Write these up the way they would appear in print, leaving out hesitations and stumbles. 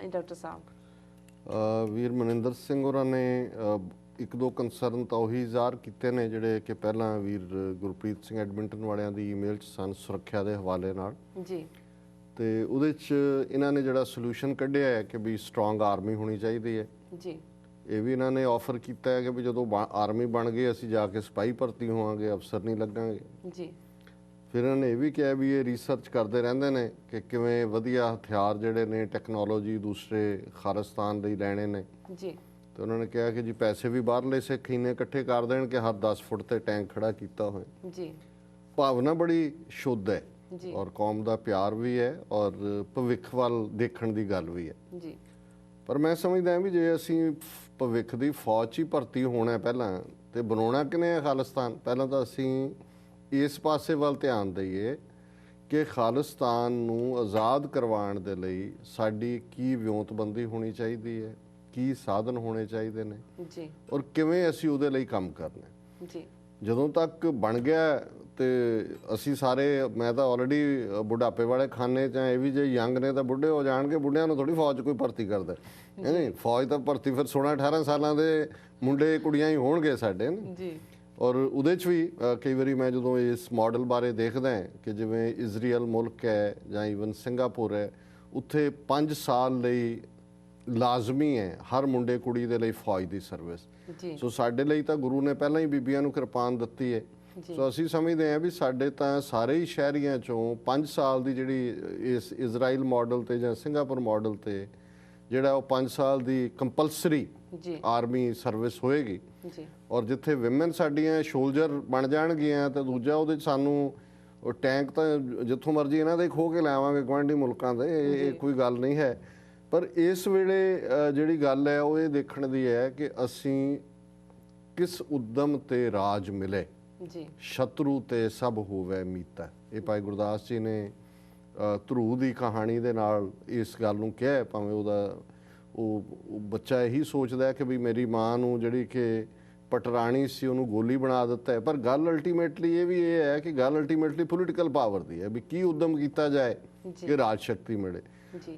Doctor ਸਾਹਿਬ ਵੀਰ ਮਨਿੰਦਰ ਸਿੰਘ ਹੋਰਾਂ ਨੇ ਇੱਕ ਦੋ ਕੰਸਰਨ ਤਾਂ ਉਹੀ ਜ਼ਾਹਰ ਕੀਤੇ ਨੇ ਜਿਹੜੇ ਕਿ ਪਹਿਲਾਂ ਵੀਰ ਗੁਰਪ੍ਰੀਤ ਸਿੰਘ ਐਡਮਿੰਟਨ ਵਾਲਿਆਂ ਦੀ ਈਮੇਲ 'ਚ ਸਨ ਸੁਰੱਖਿਆ ਦੇ ਹਵਾਲੇ ਨਾਲ ਜੀ। ਤੇ ਉਹਦੇ 'ਚ ਇਹਨਾਂ ਨੇ ਜਿਹੜਾ ਸੋਲੂਸ਼ਨ ਕੱਢਿਆ ਹੈ ਕਿ ਵੀ ਸਟਰੋਂਗ ਆਰਮੀ ਹੋਣੀ ਚਾਹੀਦੀ ਹੈ ਜੀ। ਇਹ ਵੀ ਇਹਨਾਂ ਨੇ ਆਫਰ ਕੀਤਾ ਹੈ ਕਿ ਵੀ ਜਦੋਂ ਆਰਮੀ ਬਣ ਗਏ ਅਸੀਂ ਜਾ ਕੇ ਸਿਪਾਹੀ ਭਰਤੀ ਹੋਵਾਂਗੇ, ਅਫਸਰ ਨਹੀਂ ਲੱਗਾਂਗੇ ਜੀ। ਫਿਰ ਇਹਨਾਂ ਨੇ ਇਹ ਵੀ ਕਿਹਾ ਵੀ ਇਹ ਰਿਸਰਚ ਕਰਦੇ ਰਹਿੰਦੇ ਨੇ ਕਿ ਕਿਵੇਂ ਵਧੀਆ ਹਥਿਆਰ ਜਿਹੜੇ ਨੇ ਟੈਕਨੋਲੋਜੀ ਦੂਸਰੇ ਖਾਲਿਸਤਾਨ ਲਈ ਲੈਣੇ ਨੇ ਜੀ। ਤੇ ਉਹਨਾਂ ਨੇ ਕਿਹਾ ਕਿ ਜੀ ਪੈਸੇ ਵੀ ਬਾਹਰਲੇ ਸਿੱਖ ਇੰਨੇ ਇਕੱਠੇ ਕਰ ਦੇਣ ਕਿ ਹਰ 10 ਫੁੱਟ ਤੇ ਟੈਂਕ ਖੜਾ ਕੀਤਾ ਹੋਏ। ਜੀ। ਭਾਵਨਾ ਬੜੀ ਸ਼ੁੱਧ ਹੈ ਜੀ। ਔਰ ਕੌਮ ਦਾ ਪਿਆਰ ਵੀ ਹੈ ਔਰ ਭਵਿੱਖ ਵੱਲ ਦੇਖਣ ਦੀ ਗੱਲ ਵੀ ਹੈ ਜੀ। ਪਰ ਮੈਂ ਸਮਝਦਾ ਵੀ ਜੇ ਅਸੀਂ ਭਵਿੱਖ ਦੀ ਫੌਜ 'ਚ ਹੀ ਭਰਤੀ ਹੋਣਾ ਪਹਿਲਾਂ ਤੇ ਬਣਾਉਣਾ ਕਿਵੇਂ ਹੈ ਖਾਲਿਸਤਾਨ, ਪਹਿਲਾਂ ਤਾਂ ਅਸੀਂ ਇਸ ਪਾਸੇ ਵੱਲ ਧਿਆਨ ਦਈਏ ਕਿ ਖਾਲਿਸਤਾਨ ਨੂੰ ਆਜ਼ਾਦ ਕਰਵਾਉਣ ਦੇ ਲਈ ਸਾਡੀ ਕੀ ਵਿਉਂਤਬੰਦੀ ਹੋਣੀ ਚਾਹੀਦੀ ਹੈ, ਕੀ ਸਾਧਨ ਹੋਣੇ ਚਾਹੀਦੇ ਨੇ ਜੀ ਔਰ ਕਿਵੇਂ ਅਸੀਂ ਉਹਦੇ ਲਈ ਕੰਮ ਕਰਨਾ ਜੀ। ਜਦੋਂ ਤੱਕ ਬਣ ਗਿਆ ਤੇ ਅਸੀਂ ਸਾਰੇ, ਮੈਂ ਤਾਂ ਆਲਰੇਡੀ ਬੁਢਾਪੇ ਵਾਲੇ ਖਾਨੇ 'ਚ ਇਹ ਵੀ ਜੇ ਯੰਗ ਨੇ ਤਾਂ ਬੁੱਢੇ ਹੋ ਜਾਣਗੇ, ਬੁੱਢਿਆਂ ਨੂੰ ਥੋੜੀ ਫੌਜ ਕੋਈ ਭਰਤੀ ਕਰਦਾ ਨਹੀਂ, ਫੌਜ ਤਾਂ ਭਰਤੀ ਫਿਰ 16-18 ਸਾਲਾਂ ਦੇ ਮੁੰਡੇ ਕੁੜੀਆਂ ਹੀ ਹੋਣਗੇ ਸਾਡੇ ਜੀ। ਔਰ ਉਹਦੇ 'ਚ ਵੀ ਕਈ ਵਾਰੀ ਮੈਂ ਜਦੋਂ ਇਸ ਮਾਡਲ ਬਾਰੇ ਦੇਖਦਾ ਕਿ ਜਿਵੇਂ ਇਜ਼ਰਾਈਲ ਮੁਲਕ ਹੈ ਜਾਂ ਈਵਨ ਸਿੰਗਾਪੁਰ ਹੈ, ਉੱਥੇ 5 ਸਾਲ ਲਈ ਲਾਜ਼ਮੀ ਹੈ ਹਰ ਮੁੰਡੇ ਕੁੜੀ ਦੇ ਲਈ ਫੌਜ ਦੀ ਸਰਵਿਸ। ਸੋ ਸਾਡੇ ਲਈ ਤਾਂ ਗੁਰੂ ਨੇ ਪਹਿਲਾਂ ਹੀ ਬੀਬੀਆਂ ਨੂੰ ਕਿਰਪਾਨ ਦਿੱਤੀ ਹੈ। ਸੋ ਅਸੀਂ ਸਮਝਦੇ ਹਾਂ ਵੀ ਸਾਡੇ ਤਾਂ ਸਾਰੇ ਹੀ ਸ਼ਹਿਰੀਆਂ 'ਚੋਂ 5 ਸਾਲ ਦੀ ਜਿਹੜੀ ਇਸ ਇਜ਼ਰਾਈਲ ਮਾਡਲ ਤੇ ਜਾਂ ਸਿੰਗਾਪੁਰ ਮਾਡਲ ਤੇ ਜਿਹੜਾ ਉਹ 5 ਸਾਲ ਦੀ ਕੰਪਲਸਰੀ ਆਰਮੀ ਸਰਵਿਸ ਹੋਏਗੀ ਔਰ ਜਿੱਥੇ ਵਿਮਨ ਸਾਡੀਆਂ ਸ਼ੋਲਜਰ ਬਣ ਜਾਣਗੀਆਂ ਤਾਂ ਦੂਜਾ ਉਹਦੇ 'ਚ ਸਾਨੂੰ ਉਹ ਟੈਂਕ ਤਾਂ ਜਿੱਥੋਂ ਮਰਜ਼ੀ ਇਹਨਾਂ ਦੇ ਖੋਹ ਕੇ ਲਿਆਵਾਂਗੇ ਗੁਆਂਢੀ ਮੁਲਕਾਂ ਦੇ, ਇਹ ਕੋਈ ਗੱਲ ਨਹੀਂ ਹੈ। ਪਰ ਇਸ ਵੇਲੇ ਜਿਹੜੀ ਗੱਲ ਹੈ ਉਹ ਇਹ ਦੇਖਣ ਦੀ ਹੈ ਕਿ ਅਸੀਂ ਕਿਸ ਉਦਮ ਤੇ ਰਾਜ ਮਿਲੇ, ਸ਼ਤਰੂ ਤੇ ਸਭ ਹੋਵੇ ਮੀਤਾ। ਇਹ ਭਾਈ ਗੁਰਦਾਸ ਜੀ ਨੇ ਧਰੂ ਦੀ ਕਹਾਣੀ ਦੇ ਨਾਲ ਇਸ ਗੱਲ ਨੂੰ ਕਿਹਾ। ਭਾਵੇਂ ਉਹਦਾ ਉਹ ਬੱਚਾ ਇਹੀ ਸੋਚਦਾ ਹੈ ਕਿ ਵੀ ਮੇਰੀ ਮਾਂ ਨੂੰ ਜਿਹੜੀ ਕਿ ਪਟਰਾਣੀ ਸੀ ਉਹਨੂੰ ਗੋਲੀ ਬਣਾ ਦਿੱਤਾ ਹੈ, ਪਰ ਗੱਲ ਅਲਟੀਮੇਟਲੀ ਇਹ ਵੀ ਇਹ ਹੈ ਕਿ ਗੱਲ ਅਲਟੀਮੇਟਲੀ ਪੋਲੀਟੀਕਲ ਪਾਵਰ ਦੀ ਹੈ ਵੀ ਕੀ ਉਦਮ ਕੀਤਾ ਜਾਏ ਕਿ ਰਾਜ ਸ਼ਕਤੀ ਮਿਲੇ।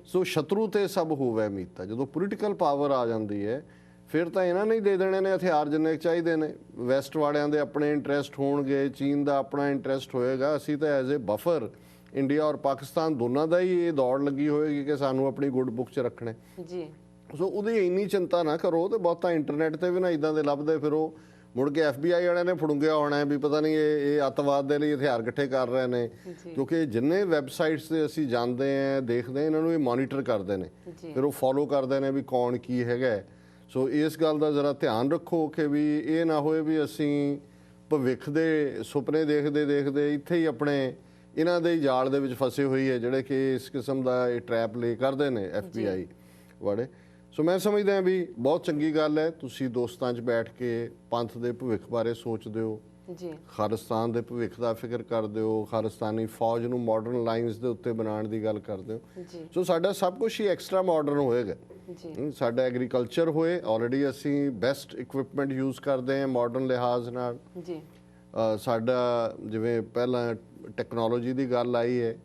ਸੋ ਸ਼ਤਰੂ ਤੇ ਸਭ ਹੋਵੇ ਮੀਤਾ, ਜਦੋਂ ਪੋਲੀਟੀਕਲ ਪਾਵਰ ਆ ਜਾਂਦੀ ਹੈ ਫਿਰ ਤਾਂ ਇਹਨਾਂ ਨੇ ਹੀ ਦੇ ਦੇਣੇ ਨੇ ਹਥਿਆਰ ਜਿੰਨੇ ਚਾਹੀਦੇ ਨੇ। ਵੈਸਟ ਵਾਲਿਆਂ ਦੇ ਆਪਣੇ ਇੰਟਰਸਟ ਹੋਣਗੇ, ਚੀਨ ਦਾ ਆਪਣਾ ਇੰਟਰਸਟ ਹੋਏਗਾ, ਅਸੀਂ ਤਾਂ ਐਜ਼ ਏ ਬਫਰ ਇੰਡੀਆ ਔਰ ਪਾਕਿਸਤਾਨ ਦੋਨਾਂ ਦਾ ਹੀ ਇਹ ਦੌੜ ਲੱਗੀ ਹੋਏਗੀ ਕਿ ਸਾਨੂੰ ਆਪਣੀ ਗੁੱਡ ਬੁੱਕ 'ਚ ਰੱਖਣਾ ਜੀ। ਸੋ ਉਹਦੀ ਇੰਨੀ ਚਿੰਤਾ ਨਾ ਕਰੋ। ਤੇ ਬਹੁਤਾ ਇੰਟਰਨੈਟ ਤੇ ਵੀ ਨਾ ਇੱਦਾਂ ਦੇ ਲੱਭਦੇ ਫਿਰੋ, ਮੁੜ ਕੇ FBI ਵਾਲਿਆਂ ਨੇ ਫੜੂੰਗਿਆ ਹੋਣਾ ਵੀ ਪਤਾ ਨਹੀਂ ਇਹ ਅੱਤਵਾਦ ਦੇ ਲਈ ਹਥਿਆਰ ਇਕੱਠੇ ਕਰ ਰਹੇ ਨੇ, ਕਿਉਂਕਿ ਜਿੰਨੇ ਵੈਬਸਾਈਟਸ ਤੇ ਅਸੀਂ ਜਾਂਦੇ ਹਾਂ ਦੇਖਦੇ ਹਾਂ ਇਹਨਾਂ ਨੂੰ ਇਹ ਮੋਨੀਟਰ ਕਰਦੇ ਨੇ, ਫਿਰ ਉਹ ਫੋਲੋ ਕਰਦੇ ਨੇ ਵੀ ਕੌਣ ਕੀ ਹੈਗਾ। ਸੋ ਇਸ ਗੱਲ ਦਾ ਜ਼ਰਾ ਧਿਆਨ ਰੱਖੋ ਕਿ ਵੀ ਇਹ ਨਾ ਹੋਏ ਵੀ ਅਸੀਂ ਭਵਿੱਖ ਦੇ ਸੁਪਨੇ ਦੇਖਦੇ ਦੇਖਦੇ ਇੱਥੇ ਹੀ ਆਪਣੇ ਇਹਨਾਂ ਦੇ ਜਾਲ ਦੇ ਵਿੱਚ ਫਸੇ ਹੋਈ ਹੈ ਜਿਹੜੇ ਕਿ ਇਸ ਕਿਸਮ ਦਾ ਇਹ ਟਰੈਪ ਲੇ ਕਰਦੇ ਨੇ FBI ਵਾਲੇ। ਸੋ ਮੈਂ ਸਮਝਦਾ ਵੀ ਬਹੁਤ ਚੰਗੀ ਗੱਲ ਹੈ ਤੁਸੀਂ ਦੋਸਤਾਂ 'ਚ ਬੈਠ ਕੇ ਪੰਥ ਦੇ ਭਵਿੱਖ ਬਾਰੇ ਸੋਚਦੇ ਹੋ, ਖਾਲਿਸਤਾਨ ਦੇ ਭਵਿੱਖ ਦਾ ਫਿਕਰ ਕਰਦੇ ਹੋ, ਖਾਲਿਸਤਾਨੀ ਫੌਜ ਨੂੰ ਮਾਡਰਨ ਲਾਈਨਸ ਦੇ ਉੱਤੇ ਬਣਾਉਣ ਦੀ ਗੱਲ ਕਰਦੇ ਹੋ। ਸੋ ਸਾਡਾ ਸਭ ਕੁਝ ਹੀ ਐਕਸਟਰਾ ਮਾਡਰਨ ਹੋਏਗਾ। ਸਾਡਾ ਐਗਰੀਕਲਚਰ ਹੋਏ, ਆਲਰੇਡੀ ਅਸੀਂ ਬੈਸਟ ਇਕਵਿਪਮੈਂਟ ਯੂਜ਼ ਕਰਦੇ ਹਾਂ ਮਾਡਰਨ ਲਿਹਾਜ਼ ਨਾਲ। ਸਾਡਾ ਜਿਵੇਂ ਪਹਿਲਾਂ ਟੈਕਨੋਲੋਜੀ ਦੀ ਗੱਲ ਆਈ ਹੈ,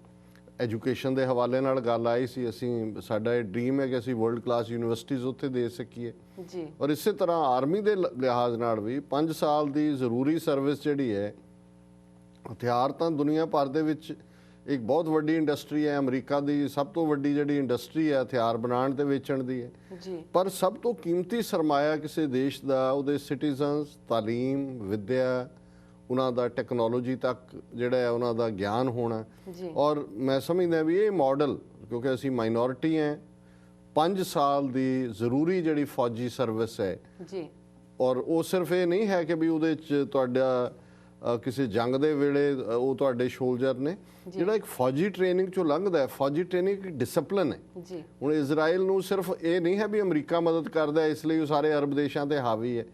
ਐਜੂਕੇਸ਼ਨ ਦੇ ਹਵਾਲੇ ਨਾਲ ਗੱਲ ਆਈ ਸੀ, ਅਸੀਂ ਸਾਡਾ ਇਹ ਡ੍ਰੀਮ ਹੈ ਕਿ ਅਸੀਂ ਵਰਲਡ ਕਲਾਸ ਯੂਨੀਵਰਸਿਟੀਜ਼ ਉੱਥੇ ਦੇ ਸਕੀਏ। ਔਰ ਇਸੇ ਤਰ੍ਹਾਂ ਆਰਮੀ ਦੇ ਲਿਹਾਜ਼ ਨਾਲ ਵੀ 5 ਸਾਲ ਦੀ ਜ਼ਰੂਰੀ ਸਰਵਿਸ ਜਿਹੜੀ ਹੈ, ਹਥਿਆਰ ਤਾਂ ਦੁਨੀਆ ਭਰ ਦੇ ਵਿੱਚ ਇੱਕ ਬਹੁਤ ਵੱਡੀ ਇੰਡਸਟਰੀ ਹੈ, ਅਮਰੀਕਾ ਦੀ ਸਭ ਤੋਂ ਵੱਡੀ ਜਿਹੜੀ ਇੰਡਸਟਰੀ ਹੈ ਹਥਿਆਰ ਬਣਾਉਣ ਤੇ ਵੇਚਣ ਦੀ ਹੈ। ਪਰ ਸਭ ਤੋਂ ਕੀਮਤੀ ਸਰਮਾਇਆ ਕਿਸੇ ਦੇਸ਼ ਦਾ ਉਹਦੇ ਸਿਟੀਜ਼ਨਸ, ਤਾਲੀਮ, ਵਿੱਦਿਆ, ਉਹਨਾਂ ਦਾ ਟੈਕਨੋਲੋਜੀ ਤੱਕ ਜਿਹੜਾ ਹੈ ਉਹਨਾਂ ਦਾ ਗਿਆਨ ਹੋਣਾ। ਔਰ ਮੈਂ ਸਮਝਦਾ ਵੀ ਇਹ ਮਾਡਲ, ਕਿਉਂਕਿ ਅਸੀਂ ਮਾਈਨੋਰਿਟੀ ਹੈ, 5 ਸਾਲ ਦੀ ਜ਼ਰੂਰੀ ਜਿਹੜੀ ਫੌਜੀ ਸਰਵਿਸ ਹੈ ਔਰ ਉਹ ਸਿਰਫ ਇਹ ਨਹੀਂ ਹੈ ਕਿ ਵੀ ਉਹਦੇ 'ਚ ਤੁਹਾਡਾ ਕਿਸੇ ਜੰਗ ਦੇ ਵੇਲੇ ਉਹ ਤੁਹਾਡੇ ਸ਼ੋਲਜਰ ਨੇ, ਜਿਹੜਾ ਇੱਕ ਫੌਜੀ ਟ੍ਰੇਨਿੰਗ 'ਚੋਂ ਲੰਘਦਾ ਹੈ। ਫੌਜੀ ਟ੍ਰੇਨਿੰਗ ਇੱਕ ਡਿਸਪਲਿਨ ਹੈ। ਹੁਣ ਇਜ਼ਰਾਈਲ ਨੂੰ ਸਿਰਫ ਇਹ ਨਹੀਂ ਹੈ ਵੀ ਅਮਰੀਕਾ ਮਦਦ ਕਰਦਾ ਇਸ ਲਈ ਉਹ ਸਾਰੇ ਅਰਬ ਦੇਸ਼ਾਂ ਤੇ ਹਾਵੀ ਹੈ।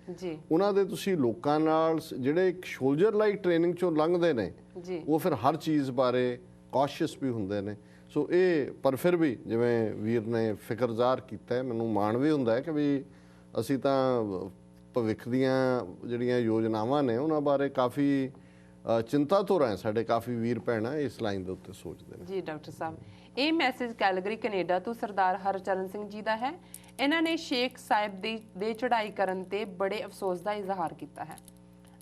ਉਹਨਾਂ ਦੇ ਤੁਸੀਂ ਲੋਕਾਂ ਨਾਲ ਜਿਹੜੇ ਇੱਕ ਸ਼ੋਲਜਰ ਲਾਈਕ ਟ੍ਰੇਨਿੰਗ 'ਚੋਂ ਲੰਘਦੇ ਨੇ ਉਹ ਫਿਰ ਹਰ ਚੀਜ਼ ਬਾਰੇ ਕੌਸ਼ੀਅਸ ਵੀ ਹੁੰਦੇ ਨੇ। ਸੋ ਇਹ ਪਰ ਫਿਰ ਵੀ ਜਿਵੇਂ ਵੀਰ ਨੇ ਫਿਕਰ ਜ਼ਾਹਰ ਕੀਤਾ, ਮੈਨੂੰ ਮਾਣ ਵੀ ਹੁੰਦਾ ਹੈ ਕਿ ਵੀ ਅਸੀਂ ਤਾਂ ਭਵਿੱਖ ਦੀਆਂ ਜਿਹੜੀਆਂ ਯੋਜਨਾਵਾਂ ਨੇ ਉਹਨਾਂ ਬਾਰੇ ਕਾਫੀ ਚਿੰਤਾ ਤੋਂ ਰਹੇ। ਸਾਡੇ ਕਾਫੀ ਵੀਰ ਭੈਣਾਂ ਇਸ ਲਾਈਨ ਦੇ ਉੱਤੇ ਸੋਚਦੇ ਨੇ। ਜੀ ਡਾਕਟਰ ਸਾਹਿਬ, ਇਹ ਮੈਸੇਜ ਕੈਲਗਰੀ ਕੈਨੇਡਾ ਤੋਂ ਸਰਦਾਰ ਹਰਚਰਨ ਸਿੰਘ ਜੀ ਦਾ ਹੈ। ਇਹਨਾਂ ਨੇ ਸ਼ੇਖ ਸਾਹਿਬ ਦੇ ਚੜ੍ਹਾਈ ਕਰਨ ਤੇ ਬੜੇ ਅਫਸੋਸ ਦਾ ਇਜ਼ਹਾਰ ਕੀਤਾ ਹੈ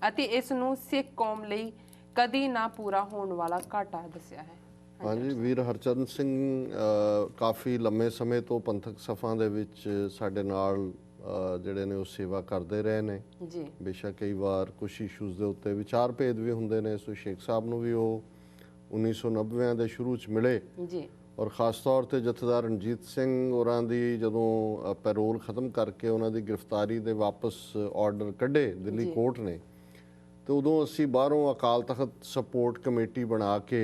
ਅਤੇ ਇਸ ਨੂੰ ਸਿੱਖ ਕੌਮ ਲਈ ਕਦੀ ਨਾ ਪੂਰਾ ਹੋਣ ਵਾਲਾ ਘਾਟਾ ਦੱਸਿਆ ਹੈ। ਹਾਂਜੀ, ਵੀਰ ਹਰਚਰਨ ਸਿੰਘ ਕਾਫੀ ਲੰਮੇ ਸਮੇਂ ਤੋਂ ਪੰਥਕ ਸਫਾਂ ਦੇ ਵਿੱਚ ਸਾਡੇ ਨਾਲ ਜਿਹੜੇ ਨੇ ਉਹ ਸੇਵਾ ਕਰਦੇ ਰਹੇ ਨੇ ਜੀ। ਬੇਸ਼ੱਕ ਕਈ ਵਾਰ ਕੁਝ ਇਸ਼ੂਜ਼ ਦੇ ਉੱਤੇ ਵਿਚਾਰ ਭੇਦ ਵੀ ਹੁੰਦੇ ਨੇ। ਸੋ ਸ਼ੇਖ ਸਾਹਿਬ ਨੂੰ ਵੀ ਉਹ 1990 ਦੇ ਸ਼ੁਰੂ 'ਚ ਮਿਲੇ ਜੀ ਔਰ ਖ਼ਾਸ ਤੌਰ ਤੇ ਜਥੇਦਾਰ ਰਣਜੀਤ ਸਿੰਘ ਹੋਰਾਂ ਦੀ ਜਦੋਂ ਪੈਰੋਲ ਖਤਮ ਕਰਕੇ ਉਹਨਾਂ ਦੀ ਗ੍ਰਿਫਤਾਰੀ ਦੇ ਵਾਪਸ ਆਰਡਰ ਕੱਢੇ ਦਿੱਲੀ ਕੋਰਟ ਨੇ, ਤੇ ਉਦੋਂ ਅਸੀਂ ਬਾਹਰੋਂ ਅਕਾਲ ਤਖਤ ਸਪੋਰਟ ਕਮੇਟੀ ਬਣਾ ਕੇ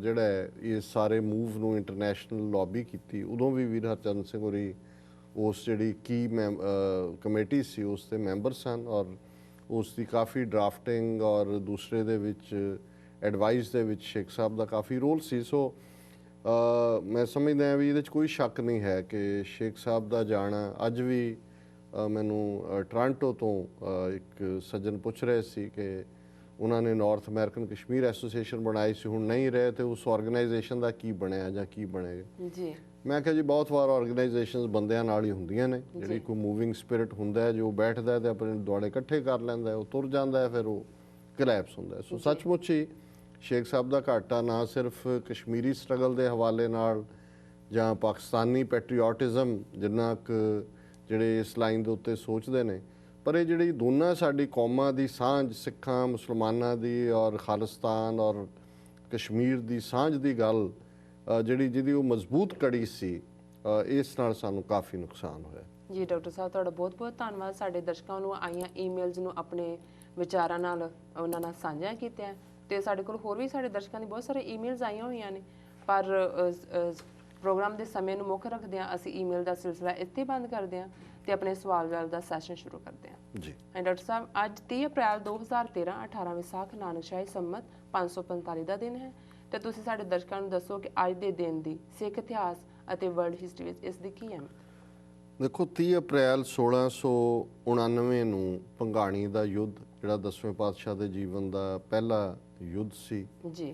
ਜਿਹੜਾ ਇਹ ਸਾਰੇ ਮੂਵ ਨੂੰ ਇੰਟਰਨੈਸ਼ਨਲ ਲੌਬੀ ਕੀਤੀ। ਉਦੋਂ ਵੀ ਵੀਰ ਹਰਚਰਨ ਸਿੰਘ ਹੋਰੀ ਉਸ ਜਿਹੜੀ ਕੀ ਕਮੇਟੀ ਸੀ ਉਸ ਦੇ ਮੈਂਬਰ ਸਨ ਔਰ ਉਸ ਦੀ ਕਾਫੀ ਡਰਾਫਟਿੰਗ ਔਰ ਦੂਸਰੇ ਦੇ ਵਿੱਚ ਐਡਵਾਈਸ ਦੇ ਵਿੱਚ ਸ਼ੇਖ ਸਾਹਿਬ ਦਾ ਕਾਫੀ ਰੋਲ ਸੀ। ਸੋ ਮੈਂ ਸਮਝਦਾ ਹਾਂ ਵੀ ਇਹਦੇ 'ਚ ਕੋਈ ਸ਼ੱਕ ਨਹੀਂ ਹੈ ਕਿ ਸ਼ੇਖ ਸਾਹਿਬ ਦਾ ਜਾਣਾ ਅੱਜ ਵੀ ਮੈਨੂੰ ਟੋਰਾਂਟੋ ਤੋਂ ਇੱਕ ਸੱਜਣ ਪੁੱਛ ਰਹੇ ਸੀ ਕਿ ਉਹਨਾਂ ਨੇ ਨਾਰਥ ਅਮਰੀਕਨ ਕਸ਼ਮੀਰ ਐਸੋਸੀਏਸ਼ਨ ਬਣਾਈ ਸੀ, ਹੁਣ ਨਹੀਂ ਰਹੇ, ਤੇ ਉਸ ਆਰਗੇਨਾਈਜੇਸ਼ਨ ਦਾ ਕੀ ਬਣਿਆ ਜਾਂ ਕੀ ਬਣੇਗਾ। ਜੀ ਮੈਂ ਕਿਹਾ ਜੀ ਬਹੁਤ ਵਾਰ ਆਰਗੇਨਾਈਜੇਸ਼ਨਸ ਬੰਦਿਆਂ ਨਾਲ ਹੀ ਹੁੰਦੀਆਂ ਨੇ। ਜਿਹੜੀ ਕੋਈ ਮੂਵਿੰਗ ਸਪਿਰਿਟ ਹੁੰਦਾ ਹੈ, ਜੋ ਬੈਠਦਾ ਤੇ ਆਪਣੇ ਦੁਆਲੇ ਇਕੱਠੇ ਕਰ ਲੈਂਦਾ, ਉਹ ਤੁਰ ਜਾਂਦਾ, ਫਿਰ ਉਹ ਕਲੈਪਸ ਹੁੰਦਾ। ਸੋ ਸੱਚਮੁੱਚ ਹੀ ਸ਼ੇਖ ਸਾਹਿਬ ਦਾ ਘਾਟਾ ਨਾ ਸਿਰਫ ਕਸ਼ਮੀਰੀ ਸਟਰਗਲ ਦੇ ਹਵਾਲੇ ਨਾਲ ਜਾਂ ਪਾਕਿਸਤਾਨੀ ਪੈਟਰੀਓਟਿਜ਼ਮ ਜਿੰਨਾ ਕੁ ਜਿਹੜੇ ਇਸ ਲਾਈਨ ਦੇ ਉੱਤੇ ਸੋਚਦੇ ਨੇ, ਪਰ ਇਹ ਜਿਹੜੀ ਦੋਨਾਂ ਸਾਡੀ ਕੌਮਾਂ ਦੀ ਸਾਂਝ, ਸਿੱਖਾਂ ਮੁਸਲਮਾਨਾਂ ਦੀ ਔਰ ਖਾਲਿਸਤਾਨ ਔਰ ਕਸ਼ਮੀਰ ਦੀ ਸਾਂਝ ਦੀ ਗੱਲ ਜਿਹਦੀ ਉਹ ਮਜ਼ਬੂਤ ਕੜੀ ਸੀ, ਇਸ ਨਾਲ ਸਾਨੂੰ ਕਾਫੀ ਨੁਕਸਾਨ ਹੋਇਆ। ਜੀ ਡਾਕਟਰ ਸਾਹਿਬ, ਤੁਹਾਡਾ ਬਹੁਤ ਬਹੁਤ ਧੰਨਵਾਦ। ਸਾਡੇ ਦਰਸ਼ਕਾਂ ਨੂੰ ਆਈਆਂ ਈਮੇਲਸ ਨੂੰ ਆਪਣੇ ਵਿਚਾਰਾਂ ਨਾਲ ਉਹਨਾਂ ਨਾਲ ਸਾਂਝਾ ਕੀਤਾ ਤੇ ਸਾਡੇ ਕੋਲ ਹੋਰ ਵੀ ਸਾਡੇ ਦਰਸ਼ਕਾਂ ਦੀ ਬਹੁਤ ਸਾਰੇ ਈਮੇਲਸ ਆਈਆਂ ਹੋਈਆਂ ਨੇ, ਪਰ ਪ੍ਰੋਗਰਾਮ ਦੇ ਸਮੇਂ ਨੂੰ ਮੁੱਖ ਰੱਖਦਿਆਂ ਅਸੀਂ ਈਮੇਲ ਦਾ ਸਿਲਸਿਲਾ ਇੱਥੇ ਬੰਦ ਕਰਦੇ ਹਾਂ ਤੇ ਆਪਣੇ ਸਵਾਲ ਜਵਾਬ ਦਾ ਸੈਸ਼ਨ ਸ਼ੁਰੂ ਕਰਦੇ ਹਾਂ। ਜੀ ਡਾਕਟਰ ਸਾਹਿਬ, ਅੱਜ 30 ਅਪ੍ਰੈਲ 2013 18 ਵਿਸਾਖ ਨਾਨਕਸ਼ਾਹੀ ਸੰਮਤ 545 ਦਾ ਦਿਨ ਹੈ ਤੇ ਤੁਸੀਂ ਸਾਡੇ ਦਰਸ਼ਕਾਂ ਨੂੰ ਦੱਸੋ ਕਿ ਅੱਜ ਦੇ ਦਿਨ ਦੀ ਸਿੱਖ ਇਤਿਹਾਸ ਅਤੇ ਵਰਲਡ ਹਿਸਟਰੀ ਵਿੱਚ ਇਸ ਦੀ ਕੀ ਅਹਿਮੀਅਤ। ਦੇਖੋ, 30 ਅਪ੍ਰੈਲ 1699 ਨੂੰ ਭੰਗਾਣੀ ਦਾ ਯੁੱਧ, ਜਿਹੜਾ 10ਵੇਂ ਪਾਤਸ਼ਾਹ ਦੇ ਜੀਵਨ ਦਾ ਪਹਿਲਾ ਯੁੱਧ ਸੀ ਜੀ।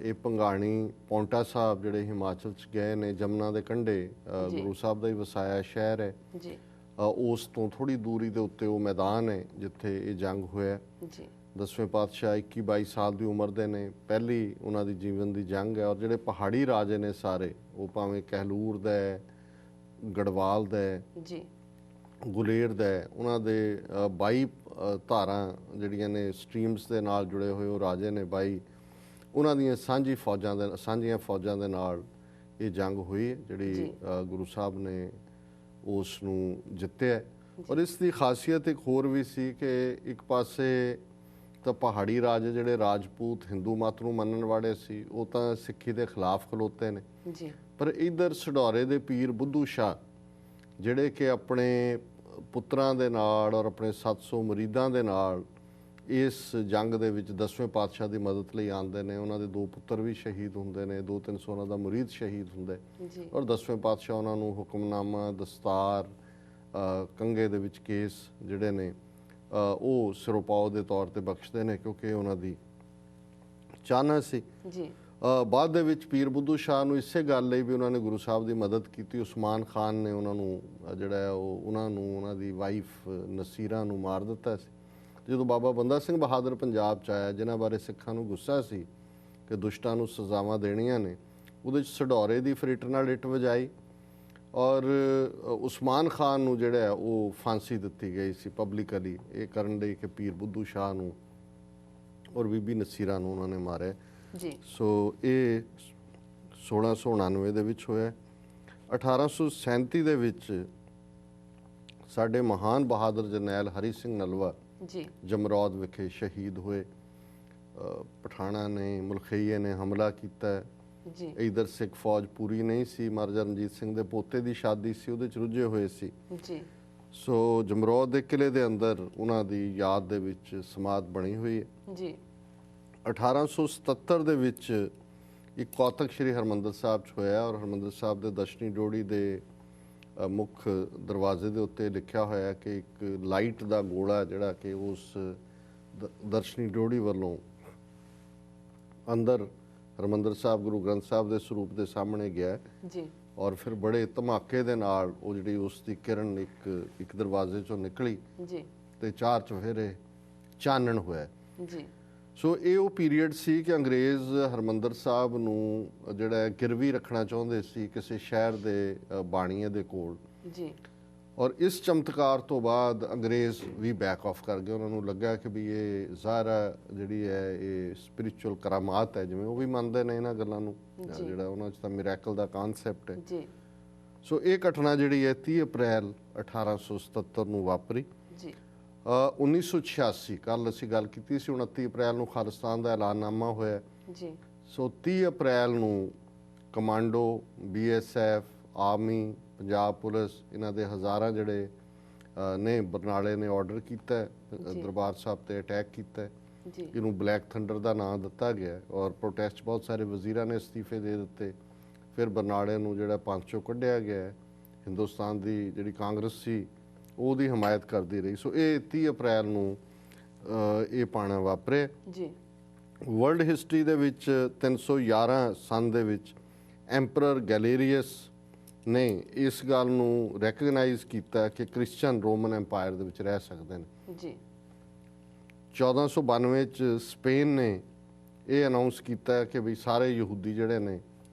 ਇਹ ਭੰਗਾਣੀ ਪੌਂਟਾ ਸਾਹਿਬ ਜਿਹੜੇ ਹਿਮਾਚਲ 'ਚ ਗਏ ਨੇ, ਜਮਨਾ ਦੇ ਕੰਢੇ ਗੁਰੂ ਸਾਹਿਬ ਦਾ ਹੀ ਵਸਾਇਆ ਸ਼ਹਿਰ ਹੈ ਜੀ। ਉਸ ਤੋਂ ਥੋੜੀ ਦੂਰੀ ਦੇ ਉੱਤੇ ਉਹ ਮੈਦਾਨ ਹੈ ਜਿੱਥੇ ਇਹ ਜੰਗ ਹੋਇਆ ਜੀ। 10ਵੇਂ ਪਾਤਸ਼ਾਹ 21-22 ਸਾਲ ਦੀ ਉਮਰ ਦੇ ਨੇ, ਪਹਿਲੀ ਉਹਨਾਂ ਦੀ ਜੀਵਨ ਦੀ ਜੰਗ ਹੈ। ਔਰ ਜਿਹੜੇ ਪਹਾੜੀ ਰਾਜੇ ਨੇ ਸਾਰੇ, ਉਹ ਭਾਵੇਂ ਕਹਿਲੂਰ ਦਾ ਹੈ, ਗੜਵਾਲ ਦਾ ਹੈ ਜੀ, ਗੁਲੇਰ ਦਾ ਹੈ, ਉਹਨਾਂ ਦੇ 22 ਧਾਰਾਂ ਜਿਹੜੀਆਂ ਨੇ ਸਟਰੀਮਸ ਦੇ ਨਾਲ ਜੁੜੇ ਹੋਏ ਉਹ ਰਾਜੇ ਨੇ 22, ਉਹਨਾਂ ਦੀਆਂ ਸਾਂਝੀਆਂ ਫੌਜਾਂ ਦੇ ਨਾਲ ਇਹ ਜੰਗ ਹੋਈ ਹੈ ਜਿਹੜੀ ਗੁਰੂ ਸਾਹਿਬ ਨੇ ਉਸ ਨੂੰ ਜਿੱਤਿਆ। ਔਰ ਇਸ ਦੀ ਖਾਸੀਅਤ ਇੱਕ ਹੋਰ ਵੀ ਸੀ ਕਿ ਇੱਕ ਪਾਸੇ ਤਾਂ ਪਹਾੜੀ ਰਾਜੇ ਜਿਹੜੇ ਰਾਜਪੂਤ ਹਿੰਦੂ ਮਤ ਨੂੰ ਮੰਨਣ ਵਾਲੇ ਸੀ, ਉਹ ਤਾਂ ਸਿੱਖੀ ਦੇ ਖਿਲਾਫ ਖਲੋਤੇ ਨੇ ਜੀ, ਪਰ ਇਧਰ ਸਡੌਰੇ ਦੇ ਪੀਰ ਬੁੱਧੂ ਸ਼ਾਹ ਜਿਹੜੇ ਕਿ ਆਪਣੇ ਪੁੱਤਰਾਂ ਦੇ ਨਾਲ ਔਰ ਆਪਣੇ 700 ਮੁਰੀਦਾਂ ਦੇ ਨਾਲ ਇਸ ਜੰਗ ਦੇ ਵਿੱਚ 10ਵੇਂ ਪਾਤਸ਼ਾਹ ਦੀ ਮਦਦ ਲਈ ਆਉਂਦੇ ਨੇ। ਉਹਨਾਂ ਦੇ 2 ਪੁੱਤਰ ਵੀ ਸ਼ਹੀਦ ਹੁੰਦੇ ਨੇ, 200-300 ਉਹਨਾਂ ਦਾ ਮੁਰੀਦ ਸ਼ਹੀਦ ਹੁੰਦਾ ਜੀ। ਔਰ 10ਵੇਂ ਪਾਤਸ਼ਾਹ ਉਹਨਾਂ ਨੂੰ ਹੁਕਮਨਾਮਾ, ਦਸਤਾਰ, ਕੰਗੇ ਦੇ ਵਿੱਚ ਕੇਸ ਜਿਹੜੇ ਨੇ ਉਹ ਸਿਰੋਪਾਓ ਦੇ ਤੌਰ ਤੇ ਬਖਸ਼ਦੇ ਨੇ, ਕਿਉਂਕਿ ਉਹਨਾਂ ਦੀ ਚਾਹਨਾ ਸੀ। ਜੀ। ਬਾਅਦ ਦੇ ਵਿੱਚ ਪੀਰ ਬੁੱਧੂ ਸ਼ਾਹ ਨੂੰ ਇਸੇ ਗੱਲ ਲਈ ਵੀ ਉਹਨਾਂ ਨੇ ਗੁਰੂ ਸਾਹਿਬ ਦੀ ਮਦਦ ਕੀਤੀ। ਉਸਮਾਨ ਖਾਨ ਨੇ ਉਹਨਾਂ ਨੂੰ ਜਿਹੜਾ ਹੈ ਉਹ ਉਹਨਾਂ ਦੀ ਵਾਈਫ ਨਸੀਰਾ ਨੂੰ ਮਾਰ ਦਿੱਤਾ ਸੀ। ਜਦੋਂ ਬਾਬਾ ਬੰਦਾ ਸਿੰਘ ਬਹਾਦਰ ਪੰਜਾਬ 'ਚ ਆਇਆ, ਜਿਨ੍ਹਾਂ ਬਾਰੇ ਸਿੱਖਾਂ ਨੂੰ ਗੁੱਸਾ ਸੀ ਕਿ ਦੁਸ਼ਟਾਂ ਨੂੰ ਸਜ਼ਾਵਾਂ ਦੇਣੀਆਂ ਨੇ, ਉਹਦੇ 'ਚ ਸਡੌਰੇ ਦੀ ਫਰੀਟ ਨਾਲ ਇੱਟ ਵਜਾਈ ਔਰ ਉਸਮਾਨ ਖਾਨ ਨੂੰ ਜਿਹੜਾ ਹੈ ਉਹ ਫਾਂਸੀ ਦਿੱਤੀ ਗਈ ਸੀ ਪਬਲਿਕਲੀ, ਇਹ ਕਰਨ ਲਈ ਕਿ ਪੀਰ ਬੁੱਧੂ ਸ਼ਾਹ ਨੂੰ ਔਰ ਬੀਬੀ ਨਸੀਰਾ ਨੂੰ ਉਹਨਾਂ ਨੇ ਮਾਰਿਆ ਜੀ। ਸੋ ਇਹ 1699 ਦੇ ਵਿੱਚ ਹੋਇਆ। 1837 ਦੇ ਵਿੱਚ ਸਾਡੇ ਮਹਾਨ ਬਹਾਦਰ ਜਰਨੈਲ ਹਰੀ ਸਿੰਘ ਨਲਵਾ ਜੀ ਜਮਰੌਦ ਵਿਖੇ ਸ਼ਹੀਦ ਹੋਏ। ਪਠਾਣਾ ਨੇ, ਮੁਲਖਈਏ ਨੇ ਹਮਲਾ ਕੀਤਾ ਜੀ। ਇਧਰ ਸਿੱਖ ਫੌਜ ਪੂਰੀ ਨਹੀਂ ਸੀ, ਮਹਾਰਾਜਾ ਰਣਜੀਤ ਸਿੰਘ ਦੇ ਪੋਤੇ ਦੀ ਸ਼ਾਦੀ ਸੀ, ਉਹਦੇ 'ਚ ਰੁੱਝੇ ਹੋਏ ਸੀ। ਜੀ। ਸੋ ਜਮਰੌਦ ਦੇ ਕਿਲੇ ਦੇ ਅੰਦਰ ਉਹਨਾਂ ਦੀ ਯਾਦ ਦੇ ਵਿੱਚ ਸਮਾਧ ਬਣੀ ਹੋਈ ਹੈ ਜੀ। 1877 ਦੇ ਵਿੱਚ ਇੱਕ ਕੌਤਕ ਸ਼੍ਰੀ ਹਰਿਮੰਦਰ ਸਾਹਿਬ 'ਚ ਹੋਇਆ ਔਰ ਹਰਿਮੰਦਰ ਸਾਹਿਬ ਦੇ ਦਰਸ਼ਨੀ ਡਿਓੜੀ ਦੇ ਮੁੱਖ ਦਰਵਾਜ਼ੇ ਦੇ ਉੱਤੇ ਲਿਖਿਆ ਹੋਇਆ ਕਿ ਇੱਕ ਲਾਈਟ ਦਾ ਗੋਲਾ ਜਿਹੜਾ ਕਿ ਉਸ ਦਰਸ਼ਨੀ ਡਿਓੜੀ ਵੱਲੋਂ ਅੰਦਰ ਹਰਿਮੰਦਰ ਸਾਹਿਬ ਗੁਰੂ ਗ੍ਰੰਥ ਸਾਹਿਬ ਦੇ ਸਰੂਪ ਦੇ ਸਾਹਮਣੇ ਗਿਆ ਜੀ ਔਰ ਫਿਰ ਬੜੇ ਧਮਾਕੇ ਦੇ ਨਾਲ ਉਹ ਜਿਹੜੀ ਉਸ ਦੀ ਕਿਰਨ ਇੱਕ ਦਰਵਾਜ਼ੇ ਚੋਂ ਨਿਕਲੀ ਜੀ ਤੇ ਚਾਰ ਚੁਫੇਰੇ ਚਾਨਣ ਹੋਇਆ। ਜੀ ਸੋ ਇਹ ਉਹ ਪੀਰੀਅਡ ਸੀ ਕਿ ਅੰਗਰੇਜ਼ ਹਰਿਮੰਦਰ ਸਾਹਿਬ ਨੂੰ ਜਿਹੜਾ ਹੈ ਗਿਰਵੀ ਰੱਖਣਾ ਚਾਹੁੰਦੇ ਸੀ ਕਿਸੇ ਸ਼ਹਿਰ ਦੇ ਬਾਣੀਏ ਦੇ ਕੋਲ। ਜੀ ਔਰ ਇਸ ਚਮਤਕਾਰ ਤੋਂ ਬਾਅਦ ਅੰਗਰੇਜ਼ ਵੀ ਬੈਕ ਆਫ ਕਰ ਗਏ। ਉਹਨਾਂ ਨੂੰ ਲੱਗਾ ਕਿ ਵੀ ਇਹ ਜ਼ਾਹਰਾ ਜਿਹੜੀ ਹੈ ਇਹ ਸਪਿਰਿਚੁਅਲ ਕਰਾਮਾਤ ਹੈ, ਜਿਵੇਂ ਉਹ ਵੀ ਮੰਨਦੇ ਨੇ ਇਹਨਾਂ ਗੱਲਾਂ ਨੂੰ, ਜਿਹੜਾ ਉਹਨਾਂ 'ਚ ਤਾਂ ਮਿਰੈਕਲ ਦਾ ਕਨਸੈਪਟ ਹੈ। ਜੀ ਸੋ ਇਹ ਘਟਨਾ ਜਿਹੜੀ ਹੈ 30 ਅਪ੍ਰੈਲ 1877 ਨੂੰ ਵਾਪਰੀ। ਜੀ 1986 ਕੱਲ ਅਸੀਂ ਗੱਲ ਕੀਤੀ ਸੀ, 29 ਅਪ੍ਰੈਲ ਨੂੰ ਖਾਲਿਸਤਾਨ ਦਾ ਐਲਾਨਨਾਮਾ ਹੋਇਆ। ਜੀ ਸੋ 30 ਅਪ੍ਰੈਲ ਨੂੰ commando, BSF, army, Punjab police, ਇਹਨਾਂ ਦੇ ਹਜ਼ਾਰਾਂ ਜਿਹੜੇ ਨੇ ਬਰਨਾਲੇ ਨੇ ਆਰਡਰ ਕੀਤਾ ਦਰਬਾਰ ਸਾਹਿਬ ਤੇ ਅਟੈਕ ਕੀਤਾ। ਜੀ ਇਹਨੂੰ ਬਲੈਕ ਥੰਡਰ ਦਾ ਨਾਮ ਦਿੱਤਾ ਗਿਆ ਔਰ ਪ੍ਰੋਟੈਸਟ ਬਹੁਤ ਸਾਰੇ ਵਜ਼ੀਰਾਂ ਨੇ ਅਸਤੀਫੇ ਦੇ ਦਿੱਤੇ। ਫਿਰ ਬਰਨਾਲੇ ਨੂੰ ਜਿਹੜਾ ਪੰਜ ਚੋਂ ਕੱਢਿਆ ਗਿਆ। ਹਿੰਦੁਸਤਾਨ ਦੀ ਜਿਹੜੀ ਕਾਂਗਰਸ ਸੀ ਉਹਦੀ ਹਮਾਇਤ ਕਰਦੀ ਰਹੀ। ਸੋ ਇਹ 30 ਅਪ੍ਰੈਲ ਨੂੰ ਇਹ ਪਾਣਾ ਵਾਪਰਿਆ। ਜੀ ਵਰਲਡ ਹਿਸਟਰੀ ਦੇ ਵਿੱਚ 311 ਸਨ ਦੇ ਵਿੱਚ ਐਂਪਰਰ ਗੈਲੇਰੀਅਸ ਨੇ ਇਸ ਗੱਲ ਨੂੰ ਰੈਕਗਨਾਈਜ਼ ਕੀਤਾ ਕਿ ਕ੍ਰਿਸਚੀਅਨ ਰੋਮਨ ਐਮਪਾਇਰ ਦੇ ਵਿੱਚ ਰਹਿ ਸਕਦੇ ਨੇ। ਜੀ 1492 ਚ ਸਪੇਨ ਨੇ ਇਹ ਅਨਾਉਂਸ ਕੀਤਾ ਕਿ ਵੀ ਸਾਰੇ ਯਹੂਦੀ ਜਿਹੜੇ ਨੇ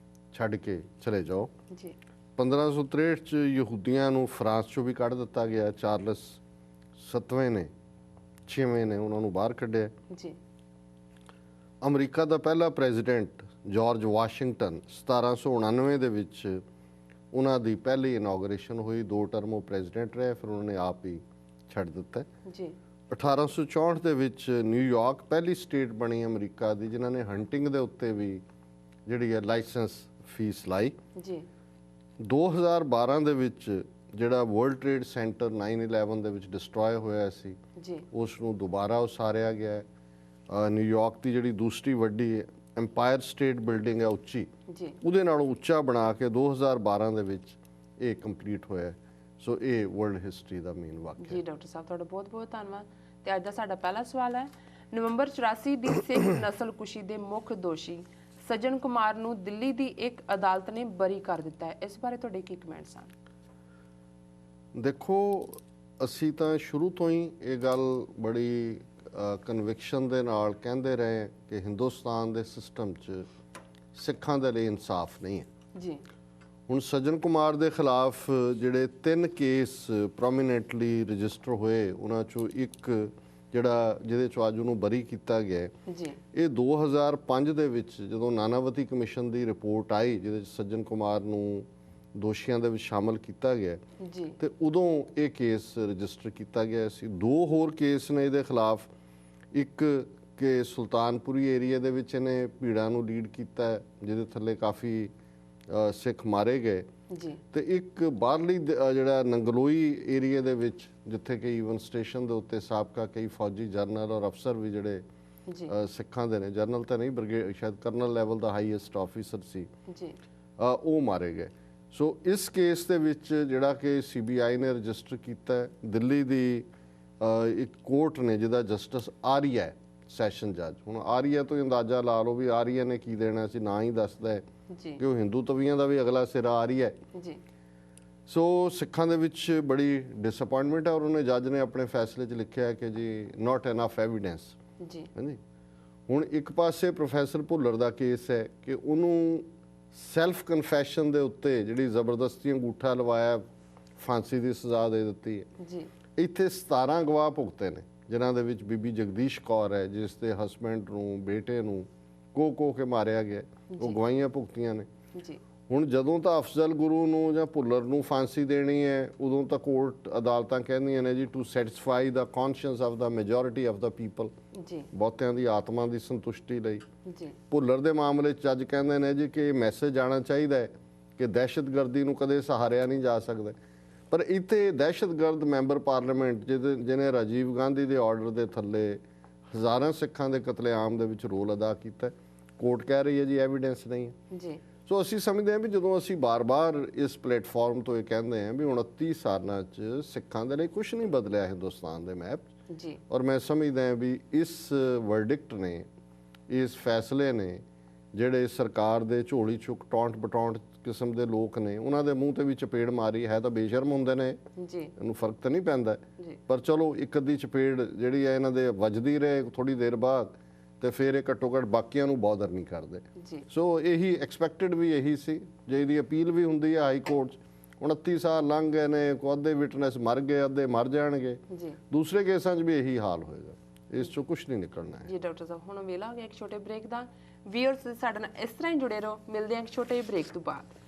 ਛੱਡ ਕੇ ਚਲੇ ਜਾਓ। ਜੀ 1563 ਚ ਯਹੂਦੀਆਂ ਨੂੰ ਫਰਾਂਸ ਚੋਂ ਵੀ ਕੱਢ ਦਿੱਤਾ ਗਿਆ। ਚਾਰਲਸ 7ਵੇਂ ਨੇ 6ਵੇਂ ਨੇ ਉਹਨਾਂ ਨੂੰ ਬਾਹਰ ਕੱਢਿਆ। ਜੀ ਅਮਰੀਕਾ ਦਾ ਪਹਿਲਾ ਪ੍ਰੈਜ਼ੀਡੈਂਟ ਜਾਰਜ ਵਾਸ਼ਿੰਗਟਨ 1799 ਦੇ ਵਿੱਚ ਉਹਨਾਂ ਦੀ ਪਹਿਲੀ ਇਨੋਗ੍ਰੇਸ਼ਨ ਹੋਈ। 2 ਟਰਮ ਉਹ ਪ੍ਰੈਜ਼ੀਡੈਂਟ ਰਹੇ, ਫਿਰ ਉਹਨਾਂ ਨੇ ਆਪ ਹੀ ਛੱਡ ਦਿੱਤਾ। ਜੀ 1864 ਦੇ ਵਿੱਚ ਨਿਊਯਾਰਕ ਪਹਿਲੀ ਸਟੇਟ ਬਣੀ ਅਮਰੀਕਾ ਦੀ ਜਿਨ੍ਹਾਂ ਨੇ ਹੰਟਿੰਗ ਦੇ ਉੱਤੇ ਵੀ ਜਿਹੜੀ ਹੈ ਲਾਇਸੈਂਸ ਫੀਸ ਲਾਈ। ਜੀ 2012 ਦੇ ਵਿੱਚ ਜਿਹੜਾ ਵਰਲਡ ਟ੍ਰੇਡ ਸੈਂਟਰ 9/11 ਦੇ ਵਿੱਚ ਡਿਸਟਰੋਏ ਹੋਇਆ ਸੀ, ਜੀ ਉਸ ਨੂੰ ਦੁਬਾਰਾ ਉਸਾਰਿਆ ਗਿਆ ਹੈ। ਨਿਊਯਾਰਕ ਦੀ ਜਿਹੜੀ ਦੂਸਰੀ ਵੱਡੀ ਐਮਪਾਇਰ ਸਟੇਟ ਬਿਲਡਿੰਗ ਹੈ ਉੱਚੀ, ਜੀ ਉਹਦੇ ਨਾਲੋਂ ਉੱਚਾ ਬਣਾ ਕੇ 2012 ਦੇ ਵਿੱਚ ਇਹ ਕੰਪਲੀਟ ਹੋਇਆ। ਸੋ ਇਹ ਵਰਲਡ ਹਿਸਟਰੀ ਦਾ ਮੇਨ ਵਾਕਿਆ। ਜੀ ਡਾਕਟਰ ਸਾਹਿਬ ਤੁਹਾਡਾ ਬਹੁਤ ਬਹੁਤ ਧੰਨਵਾਦ। ਤੇ ਅੱਜ ਦਾ ਸਾਡਾ ਪਹਿਲਾ ਸਵਾਲ ਹੈ, ਨਵੰਬਰ 84 ਦੀ ਸਿੱਖ ਨਸਲਕੁਸ਼ੀ ਦੇ ਮੁੱਖ ਦੋਸ਼ੀ ਸੱਜਣ ਕੁਮਾਰ ਨੂੰ ਦਿੱਲੀ ਦੀ ਇੱਕ ਅਦਾਲਤ ਨੇ ਬਰੀ ਕਰ ਦਿੱਤਾ ਹੈ। ਇਸ ਬਾਰੇ ਤੁਹਾਡੇ ਕੀ ਕਮੈਂਟਸ ਹਨ? ਦੇਖੋ, ਅਸੀਂ ਤਾਂ ਸ਼ੁਰੂ ਤੋਂ ਹੀ ਇਹ ਗੱਲ ਬੜੀ ਕਨਵਿਕਸ਼ਨ ਦੇ ਨਾਲ ਕਹਿੰਦੇ ਰਹੇ ਕਿ ਹਿੰਦੁਸਤਾਨ ਦੇ ਸਿਸਟਮ 'ਚ ਸਿੱਖਾਂ ਦੇ ਲਈ ਇਨਸਾਫ ਨਹੀਂ ਹੈ। ਜੀ ਹੁਣ ਸੱਜਣ ਕੁਮਾਰ ਦੇ ਖਿਲਾਫ ਜਿਹੜੇ 3 ਕੇਸ ਪ੍ਰੋਮੀਨੈਂਟਲੀ ਰਜਿਸਟਰ ਹੋਏ, ਉਹਨਾਂ 'ਚੋਂ ਇੱਕ ਜਿਹੜਾ ਜਿਹਦੇ 'ਚੋਂ ਅੱਜ ਉਹਨੂੰ ਬਰੀ ਕੀਤਾ ਗਿਆ, ਜੀ ਇਹ 2005 ਦੇ ਵਿੱਚ ਜਦੋਂ ਨਾਨਾਵਤੀ ਕਮਿਸ਼ਨ ਦੀ ਰਿਪੋਰਟ ਆਈ ਜਿਹਦੇ 'ਚ ਸੱਜਣ ਕੁਮਾਰ ਨੂੰ ਦੋਸ਼ੀਆਂ ਦੇ ਵਿੱਚ ਸ਼ਾਮਲ ਕੀਤਾ ਗਿਆ, ਜੀ ਤੇ ਉਦੋਂ ਇਹ ਕੇਸ ਰਜਿਸਟਰ ਕੀਤਾ ਗਿਆ ਸੀ। 2 ਹੋਰ ਕੇਸ ਨੇ ਇਹਦੇ ਖਿਲਾਫ। ਇੱਕ ਕਿ ਸੁਲਤਾਨਪੁਰੀ ਏਰੀਆ ਦੇ ਵਿੱਚ ਇਹਨੇ ਭੀੜਾਂ ਨੂੰ ਲੀਡ ਕੀਤਾ, ਜਿਹਦੇ ਥੱਲੇ ਕਾਫੀ ਸਿੱਖ ਮਾਰੇ ਗਏ। ਜੀ ਤੇ ਇੱਕ ਬਾਹਰਲੀ ਜਿਹੜਾ ਨੰਗਲੋਈ ਏਰੀਆ ਦੇ ਵਿੱਚ ਜਿੱਥੇ ਕਿ ਈਵਨ ਸਟੇਸ਼ਨ ਦੇ ਉੱਤੇ ਸਾਬਕਾ ਕਈ ਫੌਜੀ ਜਰਨਲ ਔਰ ਅਫਸਰ ਵੀ ਜਿਹੜੇ ਜੀ ਸਿੱਖਾਂ ਦੇ ਨੇ, ਜਰਨਲ ਤਾਂ ਨਹੀਂ ਬ੍ਰਿਗੇਡ ਸ਼ਾਇਦ ਕਰਨਲ ਲੈਵਲ ਦਾ ਹਾਈਐਸਟ ਆਫੀਸਰ ਸੀ, ਜੀ ਉਹ ਮਾਰੇ ਗਏ। ਸੋ ਇਸ ਕੇਸ ਦੇ ਵਿੱਚ ਜਿਹੜਾ ਕਿ CBI ਨੇ ਰਜਿਸਟਰ ਕੀਤਾ, ਦਿੱਲੀ ਦੀ ਇੱਕ ਕੋਰਟ ਨੇ ਜਿਹਦਾ ਜਸਟਿਸ ਆਰੀਆ ਹੈ, ਸੈਸ਼ਨ ਜੱਜ। ਹੁਣ ਆਰੀਆ ਤੋਂ ਅੰਦਾਜ਼ਾ ਲਾ ਲਓ ਵੀ ਆਰੀਆ ਨੇ ਕੀ ਦੇਣਾ ਸੀ, ਨਾ ਹੀ ਦੱਸਦਾ ਹੈ ਜੀ ਕਿ ਉਹ ਹਿੰਦੂ ਤਵੀਆਂ ਦਾ ਵੀ ਅਗਲਾ ਸਿਰਾ ਆਰੀਆ ਹੈ। ਜੀ ਸੋ ਸਿੱਖਾਂ ਦੇ ਵਿੱਚ ਬੜੀ ਡਿਸਅਪਾਇੰਟਮੈਂਟ ਹੈ ਔਰ ਉਹਨੇ ਜੱਜ ਨੇ ਆਪਣੇ ਫੈਸਲੇ 'ਚ ਲਿਖਿਆ ਕਿ ਜੀ ਨਾਟ ਐਨਫ ਐਵੀਡੈਂਸ। ਜੀ ਹਾਂਜੀ, ਹੁਣ ਇੱਕ ਪਾਸੇ ਪ੍ਰੋਫੈਸਰ ਭੁੱਲਰ ਦਾ ਕੇਸ ਹੈ ਕਿ ਉਹਨੂੰ ਸੈਲਫ ਕਨਫੈਸ਼ਨ ਦੇ ਉੱਤੇ ਜਿਹੜੀ ਜ਼ਬਰਦਸਤੀ ਅੰਗੂਠਾ ਲਵਾਇਆ, ਫਾਂਸੀ ਦੀ ਸਜ਼ਾ ਦੇ ਦਿੱਤੀ ਹੈ। ਜੀ ਇੱਥੇ 17 ਗਵਾਹ ਭੁਗਤੇ ਨੇ, ਜਿਨ੍ਹਾਂ ਦੇ ਵਿੱਚ ਬੀਬੀ ਜਗਦੀਸ਼ ਕੌਰ ਹੈ ਜਿਸ ਦੇ ਹਸਬੈਂਡ ਨੂੰ, ਬੇਟੇ ਨੂੰ ਕੋ ਕੇ ਮਾਰਿਆ ਗਿਆ, ਉਹ ਗਵਾਹੀਆਂ ਭੁਗਤੀਆਂ ਨੇ। ਜੀ ਹੁਣ ਜਦੋਂ ਤਾਂ ਅਫਜ਼ਲ ਗੁਰੂ ਨੂੰ ਜਾਂ ਭੁੱਲਰ ਨੂੰ ਫਾਂਸੀ ਦੇਣੀ ਹੈ, ਉਦੋਂ ਤਾਂ ਕੋਰਟ ਅਦਾਲਤਾਂ ਕਹਿੰਦੀਆਂ ਨੇ ਜੀ to satisfy the conscience of the majority of the people, ਜੀ ਬਹੁਤਿਆਂ ਦੀ ਆਤਮਾ ਦੀ ਸੰਤੁਸ਼ਟੀ ਲਈ। ਜੀ ਭੁੱਲਰ ਦੇ ਮਾਮਲੇ 'ਚ ਜੱਜ ਕਹਿੰਦੇ ਨੇ ਜੀ ਕਿ ਮੈਸੇਜ ਜਾਣਾ ਚਾਹੀਦਾ ਹੈ ਕਿ ਦਹਿਸ਼ਤਗਰਦੀ ਨੂੰ ਕਦੇ ਸਹਾਰਿਆ ਨਹੀਂ ਜਾ ਸਕਦਾ। ਪਰ ਇੱਥੇ ਦਹਿਸ਼ਤਗਰਦ ਮੈਂਬਰ ਪਾਰਲੀਮੈਂਟ ਜਿਹਨੇ ਰਾਜੀਵ ਗਾਂਧੀ ਦੇ ਆਰਡਰ ਦੇ ਥੱਲੇ ਹਜ਼ਾਰਾਂ ਸਿੱਖਾਂ ਦੇ ਕਤਲੇਆਮ ਦੇ ਵਿੱਚ ਰੋਲ ਅਦਾ ਕੀਤਾ, ਕੋਰਟ ਕਹਿ ਰਹੀ ਹੈ ਜੀ ਐਵੀਡੈਂਸ ਨਹੀਂ ਹੈ। ਜੀ ਸੋ ਅਸੀਂ ਸਮਝਦੇ ਹਾਂ ਵੀ ਜਦੋਂ ਅਸੀਂ ਬਾਰ-ਬਾਰ ਇਸ ਪਲੇਟਫਾਰਮ ਤੋਂ ਇਹ ਕਹਿੰਦੇ ਹਾਂ ਵੀ 29 ਸਾਲਾਂ 'ਚ ਸਿੱਖਾਂ ਦੇ ਲਈ ਕੁਝ ਨਹੀਂ ਬਦਲਿਆ ਹਿੰਦੁਸਤਾਨ ਦੇ ਮੈਪ 'ਚ, ਜੀ ਔਰ ਮੈਂ ਸਮਝਦਾ ਹਾਂ ਵੀ ਇਸ ਵਰਡਿਕਟ ਨੇ, ਇਸ ਫੈਸਲੇ ਨੇ ਜਿਹੜੇ ਸਰਕਾਰ ਦੇ ਝੋਲੀ ਚੁੱਕ ਟੌਂਟ ਬਟੌਂਟ ਕਿਸਮ ਦੇ ਲੋਕ ਨੇ ਉਹਨਾਂ ਦੇ ਮੂੰਹ ਤੇ ਵੀ ਚਪੇੜ ਮਾਰੀ ਹੈ ਤਾਂ ਬੇਸ਼ਰਮ ਹੁੰਦੇ ਨੇ ਜੀ ਇਹਨੂੰ ਫਰਕ ਤਾਂ ਨਹੀਂ ਪੈਂਦਾ ਜੀ ਪਰ ਚਲੋ ਇੱਕ ਅੱਧੀ ਚਪੇੜ ਜਿਹੜੀ ਹੈ ਇਹਨਾਂ ਦੇ ਵੱਜਦੀ ਰਹੇ ਥੋੜੀ ਦੇਰ ਬਾਅਦ ਤੇ ਫਿਰ ਇਹ ਘੱਟੋ ਘੱਟ ਬਾਕੀਆਂ ਨੂੰ ਬੌਦਰ ਨਹੀਂ ਕਰਦੇ ਜੀ ਸੋ ਇਹੀ ਐਕਸਪੈਕਟਡ ਵੀ ਇਹੀ ਸੀ ਜੇ ਇਹਦੀ ਅਪੀਲ ਵੀ ਹੁੰਦੀ ਹੈ ਹਾਈ ਕੋਰਟ 'ਚ 29 ਸਾਲ ਲੰਘ ਗਏ ਨੇ ਅੱਧੇ ਵਿਟਨੈਸ ਮਰ ਗਏ ਅੱਧੇ ਮਰ ਜਾਣਗੇ ਜੀ ਦੂਸਰੇ ਕੇਸਾਂ 'ਚ ਵੀ ਇਹੀ ਹਾਲ ਹੋਏਗਾ ਇਸ 'ਚੋਂ ਕੁਝ ਨਹੀਂ ਨਿਕਲਣਾ ਹੈ ਜੀ ਡਾਕਟਰ ਸਾਹਿਬ ਹੁਣ ਵੇਲਾ ਹੋ ਗਿਆ ਇੱਕ ਛੋਟੇ ਬ੍ਰੇਕ ਦਾ ਵੀਅਰਸ ਸਾਡੇ ਨਾਲ ਇਸ ਤਰ੍ਹਾਂ ਹੀ ਜੁੜੇ ਰਹੋ ਮਿਲਦੇ ਹਾਂ ਇੱਕ ਛੋਟੇ ਬ੍ਰੇਕ ਤੋਂ ਬਾਅਦ